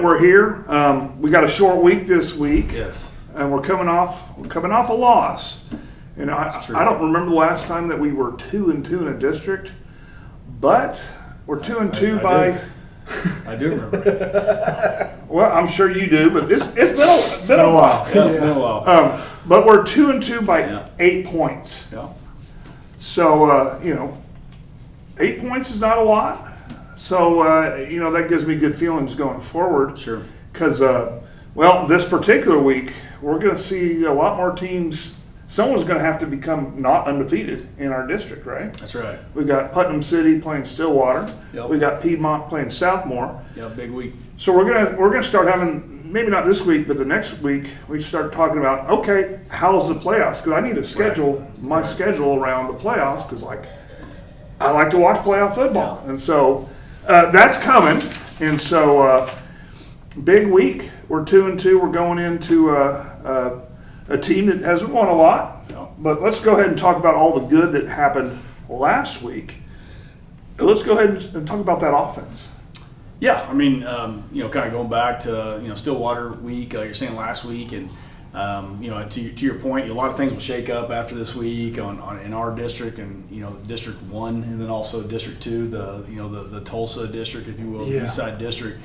we're here. We got a short week this week. Yes. And we're coming off a loss. And I don't remember the last time that we were 2-2 in a district, but we're 2-2 by. I do remember. Well, I'm sure you do, but it's been a while. Yeah, it's been a while. But we're 2-2 by 8 points. Yeah. So 8 points is not a lot. So that gives me good feelings going forward. Sure. Because this particular week we're going to see a lot more teams. Someone's going to have to become not undefeated in our district, right? That's right. We got Putnam City playing Stillwater. Yep. We got Piedmont playing Southmore. Yeah, big week. So we're gonna start having, maybe not this week, but the next week we start talking about, okay, how's the playoffs? Because I need to schedule my schedule around the playoffs because I like to watch playoff football, and so that's coming. And so big week. We're 2-2. We're going into a team that hasn't won a lot. No. But let's go ahead and talk about all the good that happened last week. Let's go ahead and talk about that offense. Yeah, I mean, kind of going back to Stillwater week, you're saying last week, and to your point, a lot of things will shake up after this week in our district, and District 1, and then also District 2, the Tulsa district, if you will, the East Side district.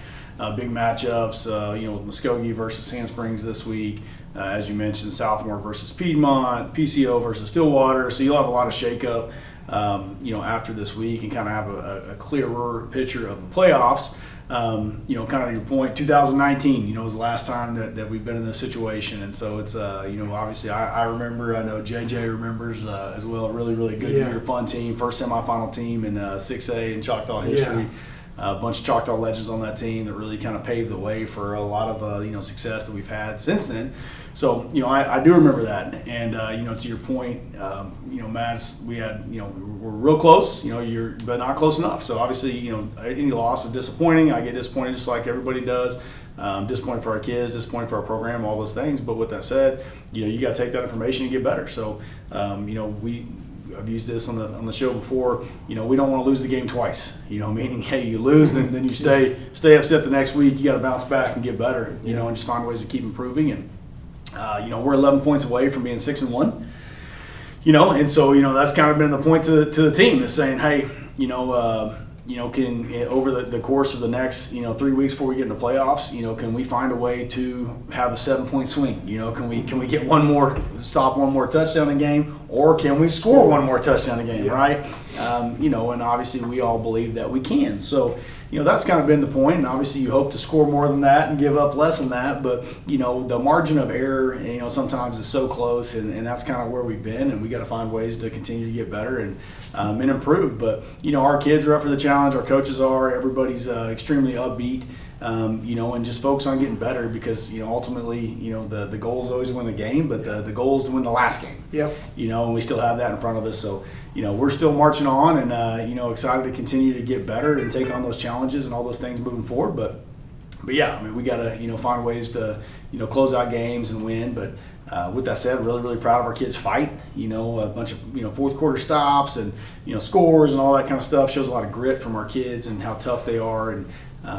Big matchups, with Muskogee versus Sand Springs this week. As you mentioned, Southmore versus Piedmont, PCO versus Stillwater. So you'll have a lot of shakeup, after this week, and kind of have a clearer picture of the playoffs. Kind of your point, 2019, was the last time that we've been in this situation. And so it's, obviously I remember, I know JJ remembers as well, a really, really good year, fun team, first semifinal team in 6A in Choctaw history. Yeah. A bunch of Choctaw legends on that team that really kind of paved the way for a lot of success that we've had since then. So I do remember that, and to your point, Matt, we had we're real close, but not close enough. So obviously any loss is disappointing. I get disappointed just like everybody does. Disappointed for our kids, disappointed for our program, all those things. But with that said, you got to take that information and get better. So I've used this on the show before. We don't want to lose the game twice. Meaning, hey, you lose, then you stay upset the next week. You got to bounce back and get better. And just find ways to keep improving. And we're 11 points away from being 6-1. And so that's kind of been the point to the team is saying, hey, can over the course of the next 3 weeks before we get into playoffs, can we find a way to have a 7-point swing? Can we get one more touchdown in the game, or can we score one more touchdown in the game, right? And obviously we all believe that we can. So that's kind of been the point, and obviously you hope to score more than that and give up less than that, but the margin of error sometimes is so close, and that's kind of where we've been, and we got to find ways to continue to get better and improve. But our kids are up for the challenge, our coaches are, everybody's extremely upbeat, and just focus on getting better because ultimately the goal is always to win the game, but the goal is to win the last game. Yep. And we still have that in front of us, so we're still marching on and, excited to continue to get better and take on those challenges and all those things moving forward. But yeah, I mean, we got to, find ways to, close out games and win. But with that said, really, really proud of our kids' fight. A bunch of, fourth quarter stops and, scores and all that kind of stuff shows a lot of grit from our kids and how tough they are. And,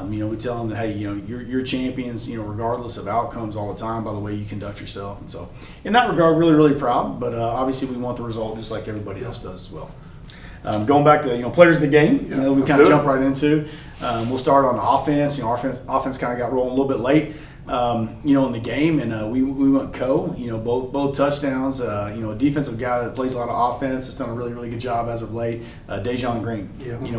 we tell them that, hey, you're champions, regardless of outcomes all the time by the way you conduct yourself. And so in that regard, really, really proud. But obviously we want the result just like everybody else does as well. Going back to, players of the game, we kind of jump right into. We'll start on the offense. Offense kind of got rolling a little bit late, in the game. And we went both touchdowns. A defensive guy that plays a lot of offense has done a really, really good job as of late. Dejon Green,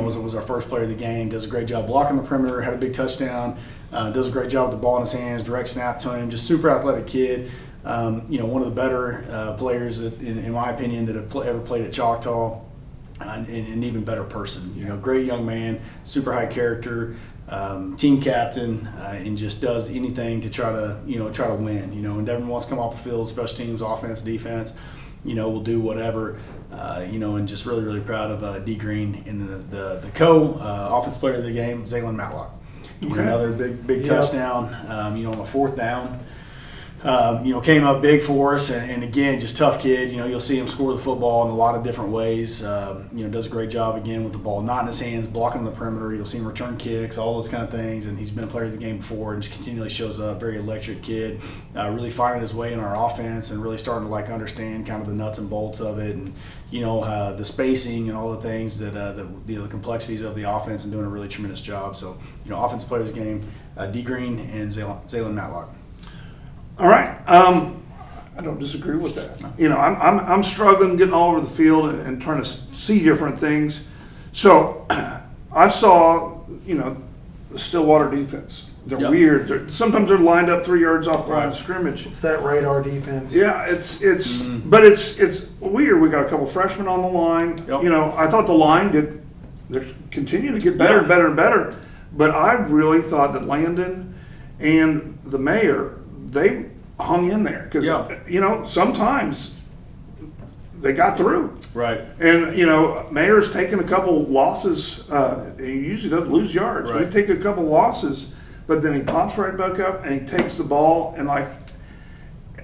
was our first player of the game. Does a great job blocking the perimeter, had a big touchdown. Does a great job with the ball in his hands, direct snap to him. Just super athletic kid. One of the better players, in my opinion, that have ever played at Choctaw. And an even better person, great young man, super high character, team captain, and just does anything to try to win, and never wants to come off the field, special teams, offense, defense, will do whatever, and just really, really proud of D Green and the offense player of the game, Zaylin Matlock. Another big touchdown, on the fourth down. Came up big for us, and again, just tough kid. You'll see him score the football in a lot of different ways. Does a great job again with the ball not in his hands, blocking the perimeter. You'll see him return kicks, all those kind of things, and he's been a player of the game before and just continually shows up. Very electric kid, really finding his way in our offense and really starting to understand kind of the nuts and bolts of it, and the spacing and all the things that the complexities of the offense, and doing a really tremendous job. So offensive players game, D Green and Zaylen Matlock. All right. I don't disagree with that. I'm struggling getting all over the field and trying to see different things. So I saw, the Stillwater defense. They're weird. Sometimes they're lined up 3 yards off the line of scrimmage. It's that radar defense. Yeah, but it's weird. We got a couple freshmen on the line. Yep. I thought the line they're continuing to get better and better and better. But I really thought that Landon and the mayor, they hung in there because sometimes they got through. Right. And Mayer's taken a couple losses. He usually doesn't lose yards. Right. But he take a couple losses, but then he pops right back up and he takes the ball and I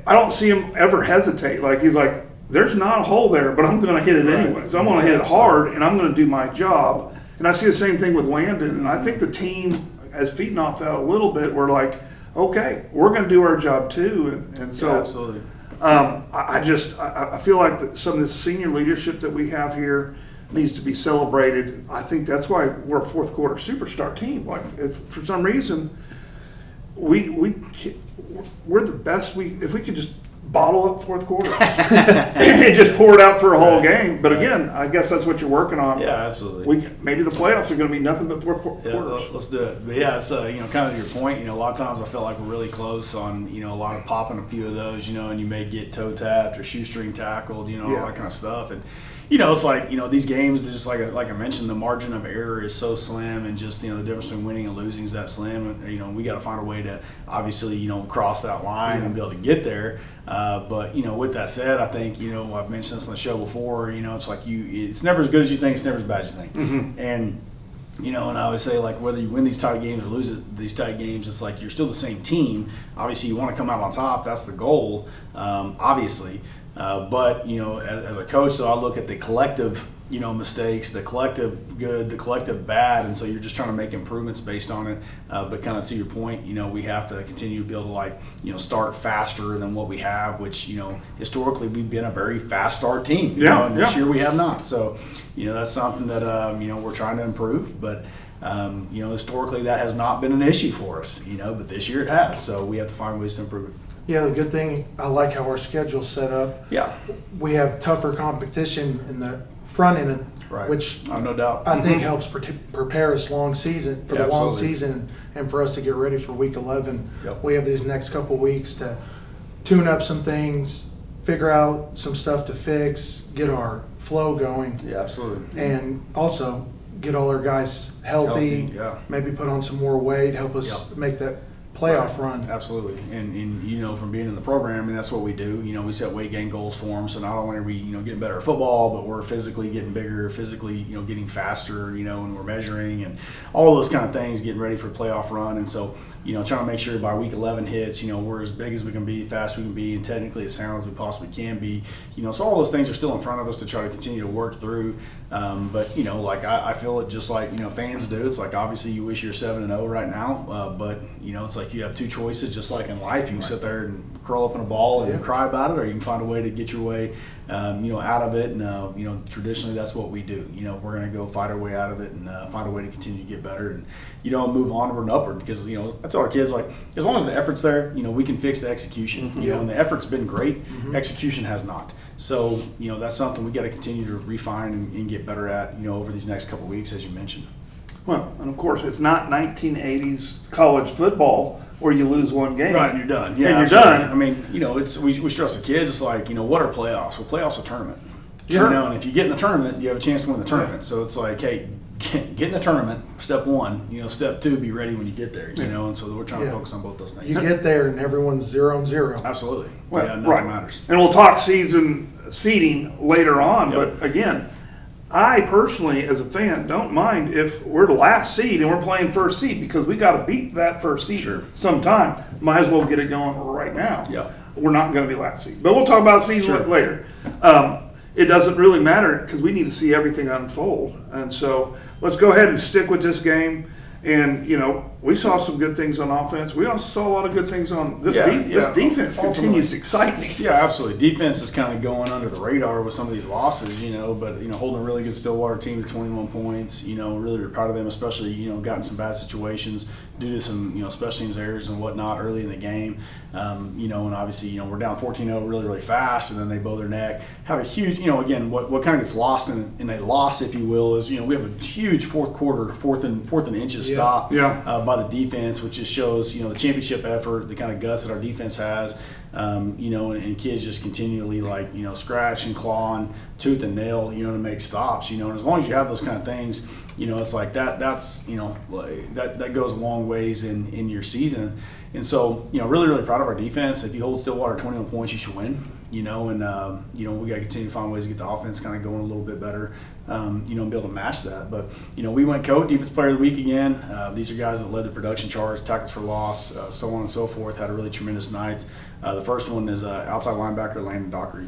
don't see him ever hesitate. He's like, there's not a hole there, but I'm going to hit it anyways. I'm going to hit it hard and I'm going to do my job. And I see the same thing with Landon. And I think the team has feeding off that a little bit. We're like, okay, we're going to do our job too, and so absolutely. I feel like some of the senior leadership that we have here needs to be celebrated. I think that's why we're a fourth quarter superstar team. If for some reason we're the best. If we could just bottle up fourth quarter and just pour it out for a whole game. But again, I guess that's what you're working on. Yeah, absolutely. Maybe the playoffs are going to be nothing but fourth quarters. Yeah, let's do it. But yeah, it's kind of your point. A lot of times I feel like we're really close on a lot of popping a few of those. And you may get toe tapped or shoestring tackled. All that kind of stuff. And it's like these games. Just like I mentioned, the margin of error is so slim, and just the difference between winning and losing is that slim. And we got to find a way to obviously cross that line and be able to get there. But with that said, I think I've mentioned this on the show before. It's like it's never as good as you think. It's never as bad as you think. Mm-hmm. And and I always say, whether you win these tight games or lose these tight games, it's like you're still the same team. Obviously, you want to come out on top. That's the goal, obviously. But as a coach, so I look at the collective mistakes, the collective good, the collective bad, and so you're just trying to make improvements based on it. But kind of to your point, we have to continue to be able to start faster than what we have, which historically we've been a very fast start team. And this year we have not. So that's something that we're trying to improve, but. Historically that has not been an issue for us, but this year it has. So we have to find ways to improve it. Yeah, the good thing, I like how our schedule's set up. Yeah. We have tougher competition in the front end, Right. which no doubt. I think helps prepare us long season for the long absolutely. season and for us to get ready for week 11. Yep. We have these next couple weeks to tune up some things, figure out some stuff to fix, get our flow going, Yeah, absolutely. and also get all our guys healthy, yeah. maybe put on some more weight, help us Yep. make that playoff run. Absolutely. And from being in the program, and that's what we do. We set weight gain goals for them. So not only are we, getting better at football, but we're physically getting bigger, physically, getting faster, and we're measuring and all those kind of things, getting ready for a playoff run. And so, trying to make sure by week 11 hits, we're as big as we can be, fast we can be, and technically as sound as we possibly can be. So all those things are still in front of us to try to continue to work through. But I feel it just like fans do. It's like obviously you wish you're 7-0 right now, but it's like you have two choices. Just like in life, you can sit there and curl up in a ball and cry about it, or you can find a way to get your way, out of it. And traditionally that's what we do. We're going to go fight our way out of it and find a way to continue to get better and move onward and upward, because I tell our kids, as long as the effort's there, we can fix the execution. And the effort's been great. Execution has not. So that's something we got to continue to refine and get better at over these next couple of weeks, as you mentioned. Well, and of course, it's not 1980s college football where you lose one game. Right, and you're done. Yeah, and you're absolutely. done. I mean, it's we stress the kids. It's like, what are playoffs? Well, playoffs are a tournament. Sure. And if you get in the tournament, you have a chance to win the tournament. So it's like, hey, get in the tournament, step one. Step two, be ready when you get there. And so we're trying to focus on both those things. You get there and everyone's 0-0. Absolutely. Well, yeah, nothing right. matters. And we'll talk season seeding later on, Yep. but again, I personally, as a fan, don't mind if we're the last seed and we're playing first seed because we got to beat that first seed Sure. sometime. Might as well get it going right now. Yeah. We're not going to be last seed, but we'll talk about season Sure. later. It doesn't really matter because we need to see everything unfold. And so let's go ahead and stick with this game. And, you know, we saw some good things on offense. We also saw a lot of good things on this, Yeah, this yeah. defense Ultimately. continues to excite me. Yeah, absolutely. Defense is kind of going under the radar with some of these losses, you know, but, you know, holding a really good Stillwater team to 21 points, you know, really proud of them, especially, you know, got in some bad situations due to some, you know, special teams errors and whatnot early in the game. You know, and obviously, you know, we're down 14-0 really, really fast, and then they bow their neck. Have a huge, you know, again, what kind of gets lost in a loss, if you will, is, you know, we have a huge fourth quarter, fourth and inches stop by the defense, which just shows, you know, the championship effort, the kind of guts that our defense has. You know, and kids just continually, like, you know, scratch and claw and tooth and nail, you know, to make stops, you know, and as long as you have those kind of things, you know, it's like that's, you know, like that goes a long ways in your season. And so, you know, really, really proud of our defense. If you hold Stillwater 21 points, you should win, you know, and, you know, we got to continue to find ways to get the offense kind of going a little bit better, you know, and be able to match that. But, you know, we went Coat, Defense Player of the Week again. These are guys that led the production charge, tackles for loss, so on and so forth, had a really tremendous nights. The first one is outside linebacker Landon Dockery.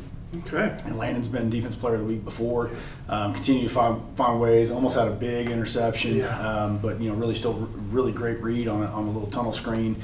Okay. And Landon's been Defense Player of the Week before. Continue to find ways. Almost had a big interception, but, you know, really still really great read on a little tunnel screen.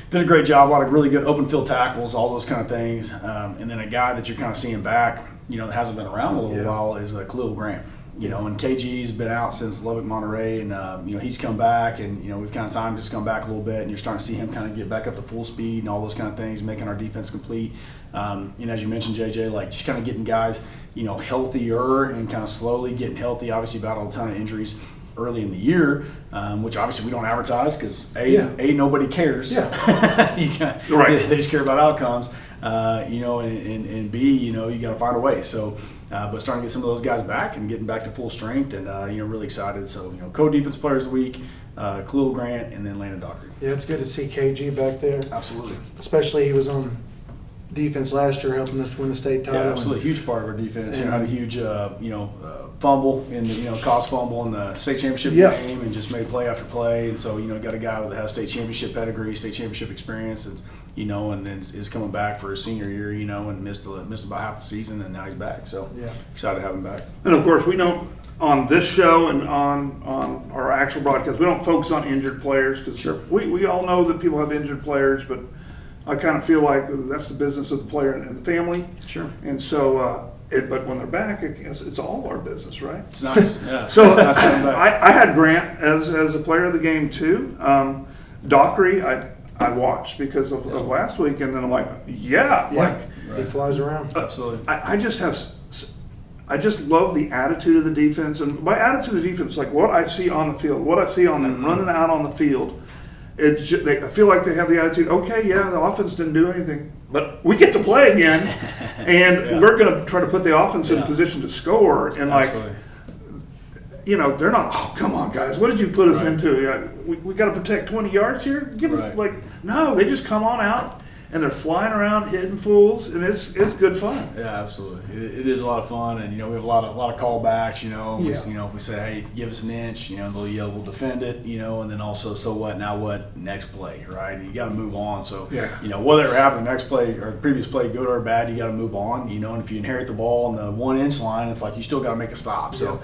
Did a great job. A lot of really good open field tackles, all those kind of things. And then a guy that you're kind of seeing back, you know, that hasn't been around a little while is Khalil Grant. You know, and KG's been out since Lubbock, Monterey, and, you know, he's come back, and, you know, we've kind of time just come back a little bit, and you're starting to see him kind of get back up to full speed and all those kind of things, making our defense complete. And as you mentioned, JJ, like just kind of getting guys, you know, healthier and kind of slowly getting healthy. Obviously, battled a ton of injuries early in the year, which obviously we don't advertise because A, nobody cares. Right. They just care about outcomes, you know, and B, you know, you got to find a way. So, but starting to get some of those guys back and getting back to full strength, and you know, really excited. So, you know, co-defense players of the week, Khalil Grant, and then Landon Dockery. Yeah, it's good to see KG back there. Absolutely. Especially he was on defense last year, helping us win the state title. Yeah, absolutely. Huge part of our defense. You know, had a huge, you know, fumble in the, you know, caused fumble in the state championship game, and just made play after play. And so, you know, got a guy that has state championship pedigree, state championship experience, and, you know, and then is coming back for his senior year, you know, and missed about half the season, and now he's back. So excited to have him back. And of course, we don't, on this show and on our actual broadcast, we don't focus on injured players because we all know that people have injured players, but I kind of feel like that's the business of the player and the family. Sure. And so, but when they're back, it's all our business, right? It's nice. Yeah. So it's nice to have him back. I had Grant as a player of the game too. Dockery, I watched because of last week, and then I'm like, like he flies around. Absolutely. I just love the attitude of the defense, and by attitude of the defense, like what I see on the field, what I see on them running out on the field. I feel like they have the attitude, okay, the offense didn't do anything, but we get to play again, and we're going to try to put the offense in position to score. And Absolutely. like, you know, they're not, oh, come on, guys, what did you put us into? We got to protect 20 yards here? Give us, no, they just come on out. And they're flying around hitting fools, and it's good fun. Yeah, absolutely. It is a lot of fun, and you know we have a lot of callbacks. You know, you know if we say, hey, give us an inch, you know, they'll yell, we'll defend it. You know, and then also, so what? Now what? Next play, right? You got to move on. So you know, whatever happened, the next play or the previous play, good or bad, you got to move on. You know, and if you inherit the ball on the 1 inch line, it's like you still got to make a stop. So.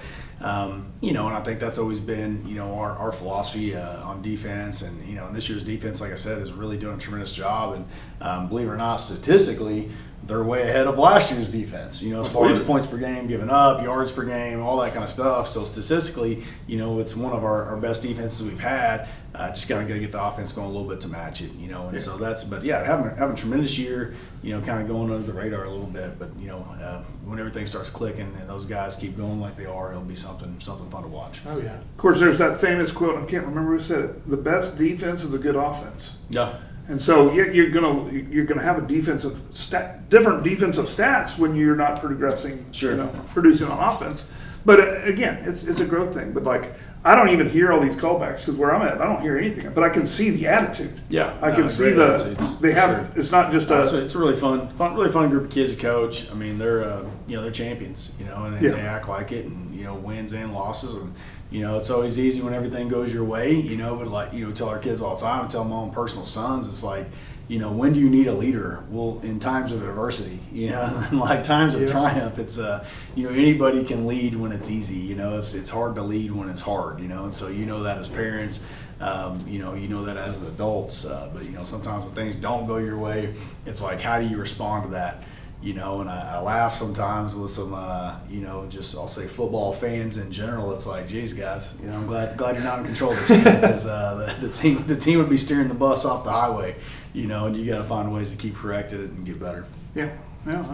You know, and I think that's always been, you know, our philosophy on defense. And, you know, and this year's defense, like I said, is really doing a tremendous job. And believe it or not, statistically, they're way ahead of last year's defense, you know, as far as points per game given up, yards per game, all that kind of stuff. So statistically, you know, it's one of our best defenses we've had. Just got to get the offense going a little bit to match it, you know. And so that's, but having a tremendous year, you know, kind of going under the radar a little bit. But, you know, when everything starts clicking and those guys keep going like they are, it'll be something fun to watch. Oh, yeah. Of course, there's that famous quote, I can't remember who said it, the best defense is a good offense. Yeah. And so you're gonna have a different defensive stats when you're not progressing, Sure. you know, producing on offense. But again, it's a growth thing. But like, I don't even hear all these callbacks because where I'm at, I don't hear anything. But I can see the attitude. Yeah, I can see great attitudes, they for have. sure. It's not just It's a really really fun group of kids to coach. I mean, they're they're champions, and Yeah. they act like it, and wins and losses, and it's always easy when everything goes your way, but like tell our kids all the time, and tell my own personal sons, it's like, when do you need a leader? Well, in times of adversity, and like times of triumph, it's anybody can lead when it's easy, it's hard to lead when it's hard, and so that as parents. That as adults, but sometimes when things don't go your way, it's like, how do you respond to that? And I laugh sometimes with some, just I'll say football fans in general. It's like, geez, guys, I'm glad you're not in control of the team because the team would be steering the bus off the highway, and you got to find ways to keep correcting it and get better. yeah, that's.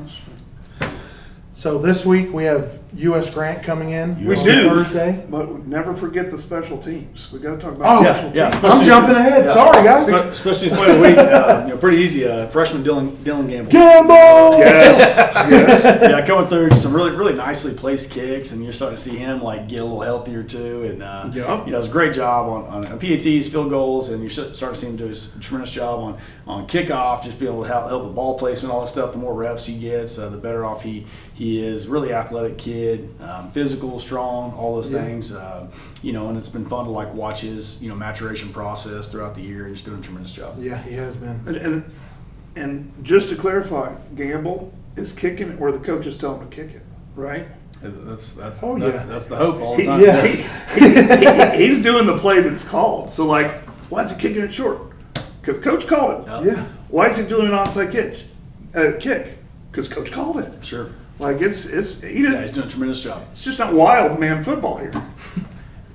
So this week we have U.S. Grant coming in. We on do. Thursday. But never forget the special teams. We got to talk about Oh, special yeah. teams. I'm jumping ahead. Sorry, guys. Especially this point of the week, pretty easy. Freshman Dylan Gamble. Gamble! Yes. Yeah, coming through some really nicely placed kicks, and you're starting to see him like get a little healthier too. And does a great job on PATs, field goals, and you start to see him do a tremendous job on kickoff, just be able to help with ball placement, all that stuff. The more reps he gets, the better off he is. Really athletic kid, physical, strong, all those things. And it's been fun to like watch his maturation process throughout the year, and he's doing a tremendous job. Yeah, he has been. And just to clarify, Gamble is kicking it where the coaches tell him to kick it, right? That's yeah. that's the hope all the time. Yes. He's doing the play that's called. So like, why is he kicking it short? Because coach called it. Yeah. Why is he doing an onside kick? Because coach called it. Sure. Like he's He's doing a tremendous job. It's just not wild man football here.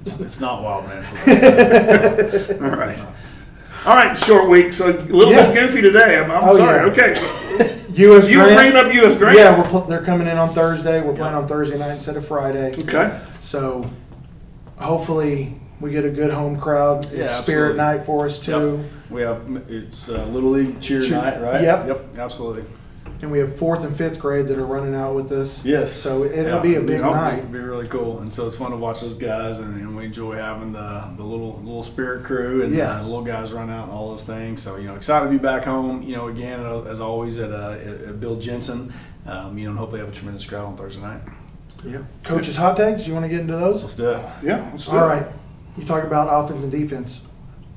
It's not wild man football. All right, short week, so a little bit goofy today. I'm sorry. Yeah. Okay, U.S. you were Grant. bringing up U.S. Grant. Yeah, they're coming in on Thursday. We're playing on Thursday night instead of Friday. Okay. So hopefully we get a good home crowd. It's Yeah, Spirit absolutely. Night for us too. Yep. We have it's Little League cheer night, right? Yep. Absolutely. And we have 4th and 5th grade that are running out with us. Yes. So it'll be a big night. It'll be really cool, and so it's fun to watch those guys, and we enjoy having the little Spirit crew and the little guys run out and all those things. So excited to be back home. Again as always at Bill Jensen. And hopefully have a tremendous crowd on Thursday night. Yeah. Coach's hot takes. You want to get into those? Let's do it. Yeah. Let's do All it. right. You talk about offense and defense.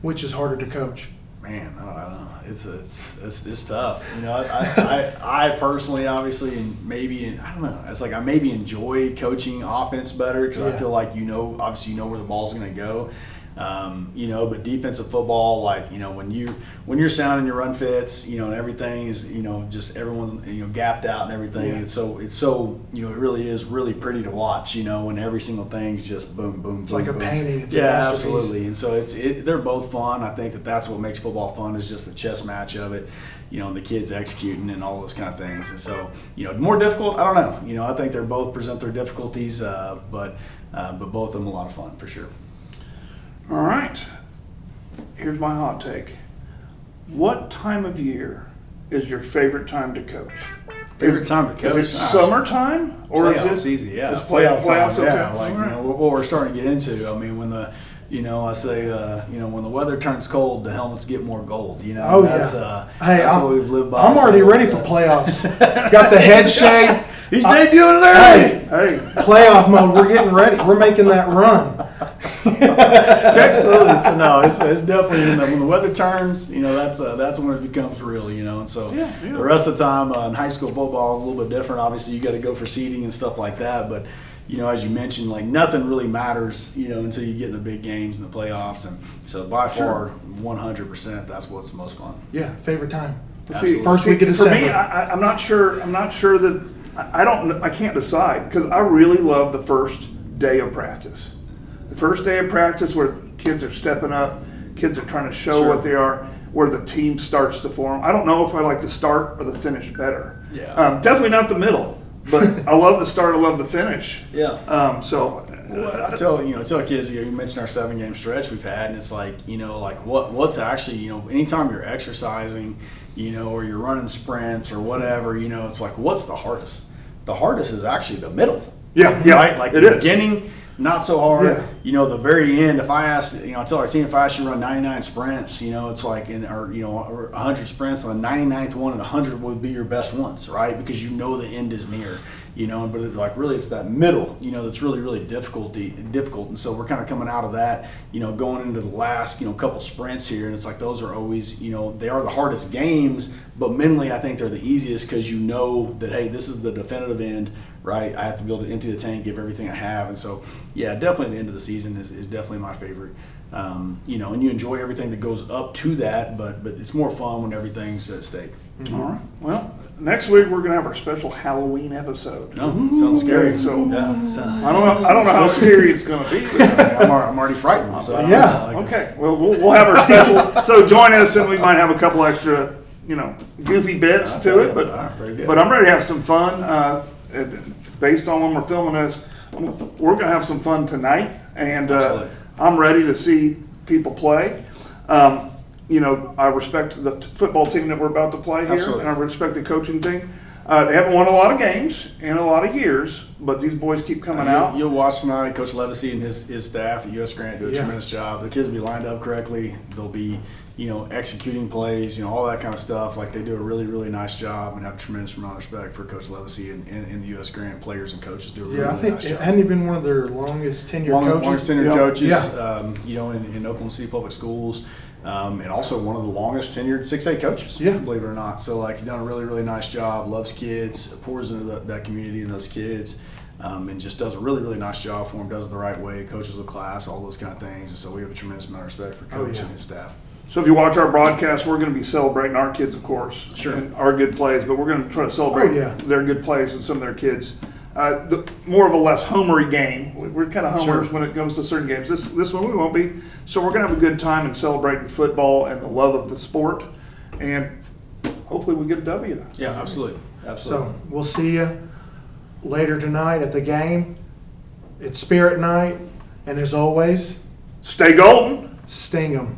Which is harder to coach? Man, I don't know. It's tough. I personally, obviously, and maybe I don't know. It's like I maybe enjoy coaching offense better because I feel like obviously where the ball's going to go. But defensive football, like when you're sounding your run fits, and everything is just everyone's gapped out and everything. Yeah. It's so it really is really pretty to watch. When every single thing's just boom boom. It's boom, like a boom. painting. It's a Yeah, masterpiece. absolutely. And so they're both fun. I think that's what makes football fun is just the chess match of it, and the kids executing and all those kind of things. And so, more difficult, I don't know. I think they're both present their difficulties, but both of them a lot of fun for sure. All right. Here's my hot take. What time of year is your favorite time to coach? Favorite time to coach? Is it summertime or is Playoffs it easy? Yeah, It's playoffs. time. Okay. Yeah, like All right. what we're starting to get into. I mean, when the I say, when the weather turns cold, the helmets get more gold. Oh, that's, yeah. Hey, that's I'm, what we've lived by. I'm already So ready it's, for playoffs. Got the head shake. He's debuting early. Hey, Hey, playoff mode. We're getting ready. We're making that run. Absolutely. So no, it's definitely when the weather turns, that's when it becomes real, and so Yeah. the rest of the time in high school football is a little bit different. Obviously, you got to go for seeding and stuff like that, but as you mentioned, like nothing really matters, until you get in the big games and the playoffs, and so by far, 100%, that's what's most fun. Yeah, favorite time. Absolutely. First week of for December. me, I'm not sure. I'm not sure that I can't decide because I really love the first day of practice. The first day of practice where kids are stepping up, kids are trying to show Sure. what they are, where the team starts to form. I don't know if I like the start or the finish better. Yeah. Definitely not the middle, but I love the start. I love the finish. Yeah. I tell kids, you mentioned our 7-game stretch we've had, and it's like, what's actually, anytime you're exercising, or you're running sprints or whatever, it's like, what's the hardest? The hardest is actually the middle. Yeah, right? Like it the is. beginning, not so hard. Yeah. You know, the very end, if I asked, I tell our team, if I asked you to run 99 sprints, it's like, or 100 sprints, on the 99th one and 100 would be your best ones, right? Because the end is near. But it's that middle, that's really, really difficult. And so we're kind of coming out of that, going into the last, couple sprints here. And it's like, those are always, they are the hardest games, but mentally I think they're the easiest because that, hey, this is the definitive end, right? I have to be able to empty the tank, give everything I have. And so, yeah, definitely the end of the season is definitely my favorite. And you enjoy everything that goes up to that, but it's more fun when everything's at stake. All right. Well, next week we're going to have our special Halloween episode. Oh, sounds scary. Okay, so Yeah, I don't know how scary it's going to be. But, I'm already frightened. So Yeah. okay. Well, we'll have our special. So join us, and we might have a couple extra, goofy bits to it. But All right, very good. but I'm ready to have some fun. Based on when we're filming this, we're going to have some fun tonight, and Absolutely. I'm ready to see people play. I respect the football team that we're about to play here, Absolutely. and I respect the coaching team. They haven't won a lot of games in a lot of years, but these boys keep coming out. You'll watch tonight. Coach Levacy and his staff at U.S. Grant do a Yeah. tremendous job. The kids will be lined up correctly. They'll be, executing plays, all that kind of stuff. Like, they do a really, really nice job, and have a tremendous amount of respect for Coach Levacy and the U.S. Grant players and coaches do a really, Yeah, I really think nice job. hadn't he been one of their longest tenured coaches? Longest tenured Yeah. coaches, in Oklahoma City Public Schools, and also one of the longest tenured 6A coaches, Yeah. believe it or not. So, he's done a really, really nice job, loves kids, pours into that community and those kids, and just does a really, really nice job for them, does it the right way, coaches with class, all those kind of things. And so we have a tremendous amount of respect for Coach yeah. and his staff. So if you watch our broadcast, we're going to be celebrating our kids, of course, Sure. and our good plays, but we're going to try to celebrate Oh, yeah. their good plays and some of their kids. More of a less homery game. We're kind of homers Sure. when it comes to certain games. This one we won't be. So we're going to have a good time and celebrating football and the love of the sport, and hopefully we get a W. Yeah, absolutely. Absolutely. So we'll see you later tonight at the game. It's Spirit Night, and as always, Stay golden. sting 'em.